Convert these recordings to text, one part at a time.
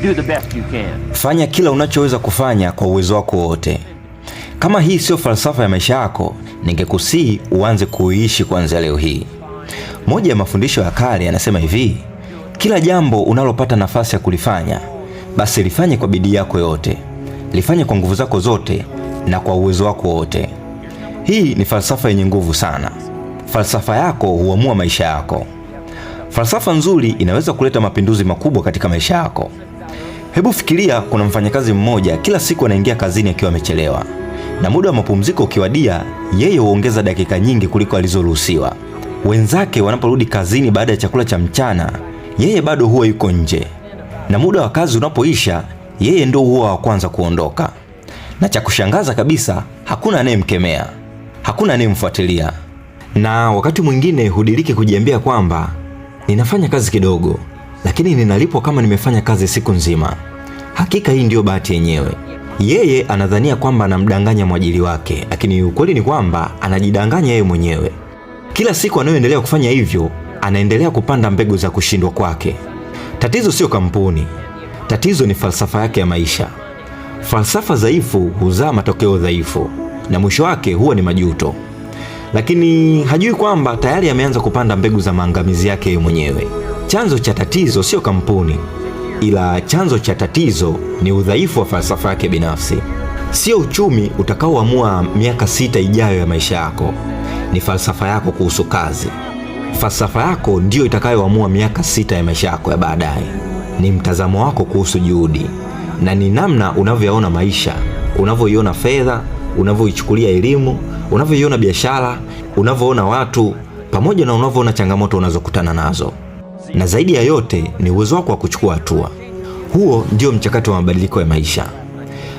Do the best you can. Fanya kila unachoweza kufanya kwa uwezo wako wote. Kama hii sio falsafa ya maisha yako, ningekusihi uanze kuiishi kuanzia leo hii. Moja ya mafundisho ya kale yanasema hivi: kila jambo unalopata nafasi ya kulifanya, basi lifanye kwa bidii yako yote. Lifanye kwa nguvu zako zote na kwa uwezo wako wote. Hii ni falsafa yenye nguvu sana. Falsafa yako huamua maisha yako. Falsafa nzuri inaweza kuleta mapinduzi makubwa katika maisha yako. Hebu fikiria, kuna mfanyakazi mmoja kila siku anaingia kazini akiwa amechelewa, na muda wa mapumziko ukiwadia, yeye huongeza dakika nyingi kuliko alizoruhusiwa. Wenzake wanaporudi kazini baada ya chakula cha mchana, yeye bado huwa yuko nje, na muda wa kazi unapoisha, yeye ndio huwa wa kwanza kuondoka. Na cha kushangaza kabisa, hakuna anayemkemea, hakuna anayemfuatilia. Na wakati mwingine hudiriki kujiambia kwamba ninafanya kazi kidogo, lakini ninalipwa kama nimefanya kazi siku nzima. Hakika hii ndiyo bahati yenyewe. Yeye anadhania kwamba anamdanganya mwajiri wake, lakini ukweli ni kwamba anajidanganya yeye mwenyewe. Kila siku anayoendelea kufanya hivyo, anaendelea kupanda mbegu za kushindwa kwake. Tatizo sio kampuni, tatizo ni falsafa yake ya maisha. Falsafa dhaifu huzaa matokeo dhaifu, na mwisho wake huwa ni majuto. Lakini hajui kwamba tayari ameanza kupanda mbegu za maangamizi yake yeye mwenyewe. Chanzo cha tatizo sio kampuni, ila chanzo cha tatizo ni udhaifu wa falsafa yake binafsi. Sio uchumi utakaoamua miaka 6 ijayo ya maisha yako, ni falsafa yako kuhusu kazi. Falsafa yako ndiyo itakayoamua miaka 6 ya maisha yako ya baadaye. Ni mtazamo wako kuhusu juhudi, na ni namna unavyoona maisha, unavyoiona fedha, unavyoichukulia elimu, unavyoiona biashara, unavyoona watu, pamoja na unavyoona changamoto unazokutana nazo. Na zaidi ya yote ni uwezo wako wa kuchukua hatua. Huo ndio mchakato wa mabadiliko ya maisha.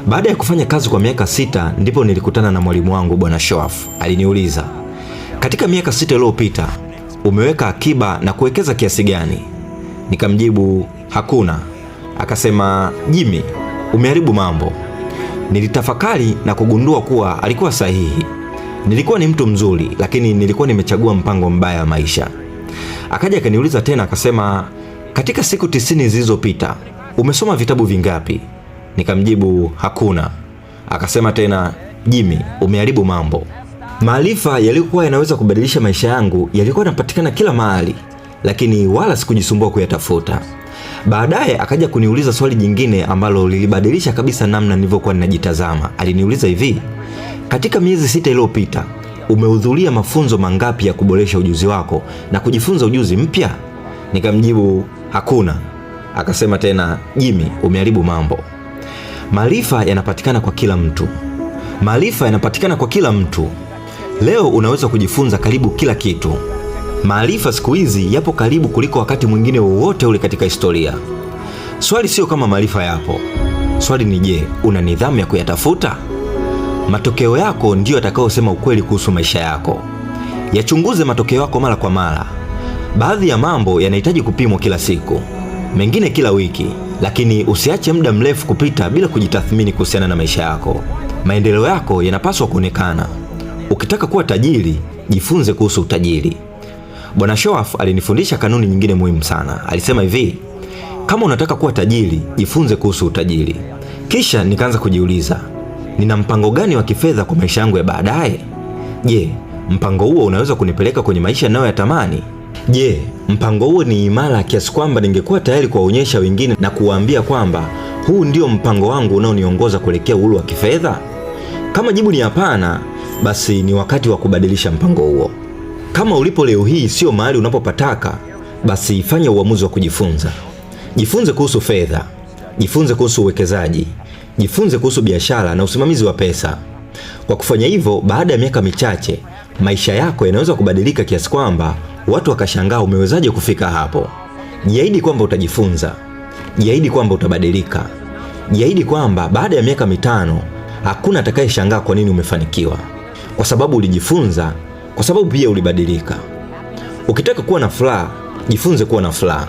Baada ya kufanya kazi kwa miaka 6, ndipo nilikutana na mwalimu wangu Bwana Shoaf. Aliniuliza, katika miaka 6 iliyopita umeweka akiba na kuwekeza kiasi gani? Nikamjibu, hakuna. Akasema, Jimmy, umeharibu mambo. Nilitafakari na kugundua kuwa alikuwa sahihi. Nilikuwa ni mtu mzuri, lakini nilikuwa nimechagua mpango mbaya wa maisha. Akaja akaniuliza tena akasema, katika siku 90 zilizopita umesoma vitabu vingapi? Nikamjibu, hakuna. Akasema tena, Jimmy, umeharibu mambo. Maarifa yalikuwa yanaweza kubadilisha maisha yangu yalikuwa yanapatikana kila mahali, lakini wala sikujisumbua kuyatafuta. Baadaye akaja kuniuliza swali jingine ambalo lilibadilisha kabisa namna nilivyokuwa ninajitazama. Aliniuliza hivi, katika miezi 6 iliyopita umehudhuria mafunzo mangapi ya kuboresha ujuzi wako na kujifunza ujuzi mpya? Nikamjibu, hakuna. Akasema tena, Jimmy, umeharibu mambo. Maarifa yanapatikana kwa kila mtu. Maarifa yanapatikana kwa kila mtu. Leo unaweza kujifunza karibu kila kitu. Maarifa siku hizi yapo karibu kuliko wakati mwingine wowote ule katika historia. Swali sio kama maarifa yapo. Swali ni je, una nidhamu ya kuyatafuta? Matokeo yako ndiyo yatakayosema ukweli kuhusu maisha yako. Yachunguze matokeo yako mara kwa mara. Baadhi ya mambo yanahitaji kupimwa kila siku, mengine kila wiki, lakini usiache muda mrefu kupita bila kujitathmini kuhusiana na maisha yako. Maendeleo yako yanapaswa kuonekana. Ukitaka kuwa tajiri, jifunze kuhusu utajiri. Bwana Shoaf alinifundisha kanuni nyingine muhimu sana. Alisema hivi, kama unataka kuwa tajiri, jifunze kuhusu utajiri. Kisha nikaanza kujiuliza, nina mpango gani wa kifedha kwa maisha yangu ya baadaye? Je, mpango huo unaweza kunipeleka kwenye maisha ninayoyatamani? Je, mpango huo ni imara kiasi kwamba ningekuwa tayari kuwaonyesha wengine na kuwaambia kwamba huu ndio mpango wangu unaoniongoza kuelekea uhuru wa kifedha? Kama jibu ni hapana, basi ni wakati wa kubadilisha mpango huo. Kama ulipo leo hii sio mahali unapopataka, basi fanya uamuzi wa kujifunza. Jifunze kuhusu fedha, jifunze kuhusu uwekezaji, jifunze kuhusu biashara na usimamizi wa pesa. Kwa kufanya hivyo, baada ya miaka michache, maisha yako yanaweza kubadilika kiasi kwamba watu wakashangaa umewezaje kufika hapo. Jiahidi kwamba utajifunza. Jiahidi kwamba utabadilika. Jiahidi kwamba baada ya miaka 5 hakuna atakayeshangaa kwa nini umefanikiwa. Kwa sababu ulijifunza, kwa sababu pia ulibadilika. Ukitaka kuwa na furaha, jifunze kuwa na furaha.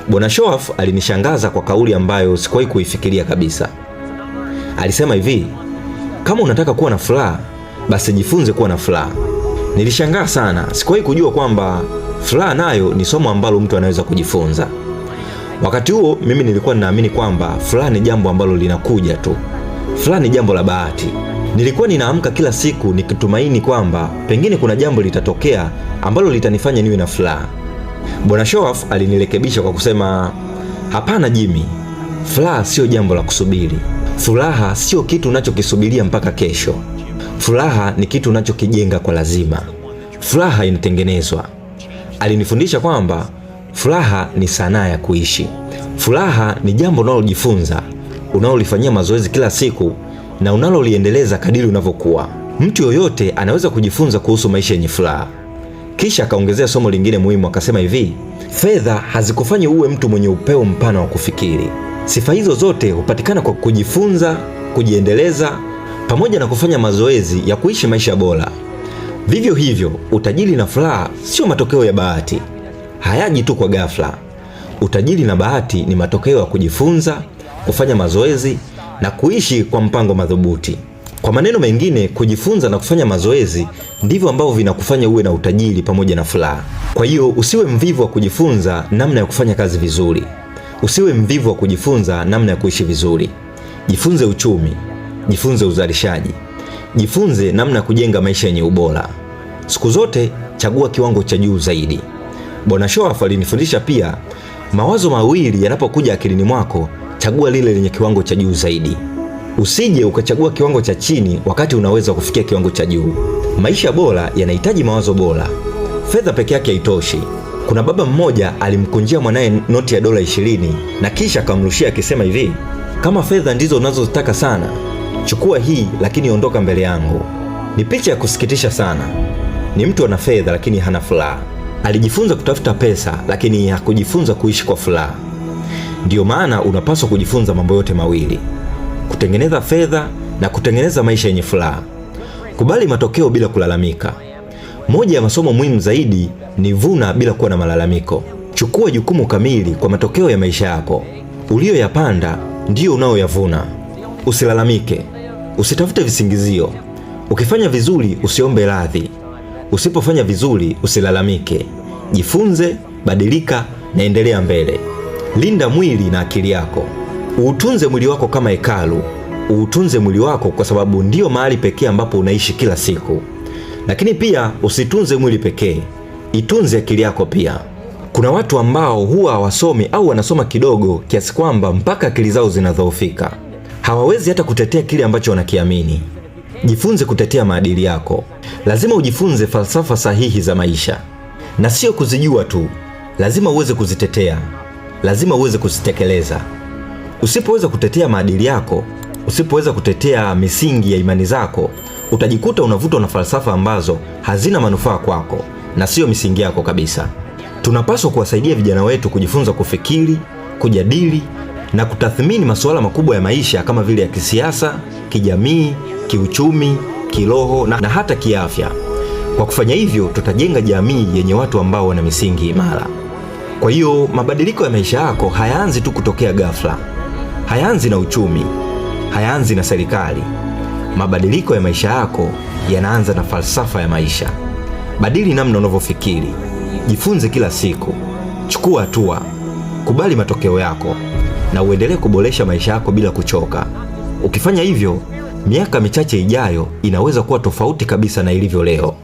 Bwana Shoaf alinishangaza kwa kauli ambayo sikuwahi kuifikiria kabisa. Alisema hivi, kama unataka kuwa na furaha, basi jifunze kuwa na furaha. Nilishangaa sana, sikuwahi kujua kwamba furaha nayo ni somo ambalo mtu anaweza kujifunza. Wakati huo mimi nilikuwa ninaamini kwamba furaha ni jambo ambalo linakuja tu. Furaha ni jambo la bahati. Nilikuwa ninaamka kila siku nikitumaini kwamba pengine kuna jambo litatokea ambalo litanifanya niwe na furaha. Bwana Shoaff alinirekebisha kwa kusema, hapana Jimmy, furaha sio jambo la kusubiri. Furaha sio kitu unachokisubiria mpaka kesho. Furaha ni kitu unachokijenga kwa lazima. Furaha inatengenezwa. Alinifundisha kwamba furaha ni sanaa ya kuishi. Furaha ni jambo unalojifunza, unalolifanyia mazoezi kila siku na unaloliendeleza kadiri unavyokuwa. Mtu yoyote anaweza kujifunza kuhusu maisha yenye furaha. Kisha akaongezea somo lingine muhimu, akasema hivi, fedha hazikufanyi uwe mtu mwenye upeo mpana wa kufikiri. Sifa hizo zote hupatikana kwa kujifunza, kujiendeleza, pamoja na kufanya mazoezi ya kuishi maisha bora. Vivyo hivyo, utajiri na furaha sio matokeo ya bahati. Hayaji tu kwa ghafla. Utajiri na bahati ni matokeo ya kujifunza, kufanya mazoezi na kuishi kwa mpango madhubuti. Kwa maneno mengine, kujifunza na kufanya mazoezi ndivyo ambavyo vinakufanya uwe na utajiri pamoja na furaha. Kwa hiyo usiwe mvivu wa kujifunza namna ya kufanya kazi vizuri. Usiwe mvivu wa kujifunza namna ya kuishi vizuri. Jifunze uchumi, jifunze uzalishaji, jifunze namna ya kujenga maisha yenye ubora. Siku zote chagua kiwango cha juu zaidi. Bwana Shoaff alinifundisha pia, mawazo mawili yanapokuja akilini mwako, chagua lile lenye kiwango cha juu zaidi. Usije ukachagua kiwango cha chini wakati unaweza kufikia kiwango cha juu. Maisha bora yanahitaji mawazo bora. Fedha peke yake haitoshi. Kuna baba mmoja alimkunjia mwanae noti ya dola 20 na kisha akamrushia akisema hivi, kama fedha ndizo unazozitaka sana, chukua hii lakini ondoka mbele yangu. Ni picha ya kusikitisha sana. Ni mtu ana fedha lakini hana furaha. Alijifunza kutafuta pesa lakini hakujifunza kuishi kwa furaha. Ndiyo maana unapaswa kujifunza mambo yote mawili, kutengeneza fedha na kutengeneza maisha yenye furaha. Kubali matokeo bila kulalamika. Moja ya masomo muhimu zaidi ni vuna bila kuwa na malalamiko. Chukua jukumu kamili kwa matokeo ya maisha yako. Ulioyapanda ndiyo unaoyavuna. Usilalamike. Usitafute visingizio. Ukifanya vizuri usiombe radhi. Usipofanya vizuri usilalamike. Jifunze, badilika na endelea mbele. Linda mwili na akili yako. Uutunze mwili wako kama hekalu. Uutunze mwili wako kwa sababu ndio mahali pekee ambapo unaishi kila siku. Lakini pia usitunze mwili pekee. Itunze akili yako pia. Kuna watu ambao huwa hawasomi au wanasoma kidogo kiasi kwamba mpaka akili zao zinadhoofika. Hawawezi hata kutetea kile ambacho wanakiamini. Jifunze kutetea maadili yako. Lazima ujifunze falsafa sahihi za maisha. Na sio kuzijua tu. Lazima uweze kuzitetea. Lazima uweze kuzitekeleza. Usipoweza kutetea maadili yako, usipoweza kutetea misingi ya imani zako, utajikuta unavutwa na falsafa ambazo hazina manufaa kwako na sio misingi yako kabisa. Tunapaswa kuwasaidia vijana wetu kujifunza kufikiri, kujadili na kutathmini masuala makubwa ya maisha kama vile ya kisiasa, kijamii, kiuchumi, kiroho na hata kiafya. Kwa kufanya hivyo, tutajenga jamii yenye watu ambao wana misingi imara. Kwa hiyo, mabadiliko ya maisha yako hayaanzi tu kutokea ghafla. Hayaanzi na uchumi, hayaanzi na serikali. Mabadiliko ya maisha yako yanaanza na falsafa ya maisha. Badili namna unavyofikiri. Jifunze kila siku. Chukua hatua. Kubali matokeo yako na uendelee kuboresha maisha yako bila kuchoka. Ukifanya hivyo, miaka michache ijayo inaweza kuwa tofauti kabisa na ilivyo leo.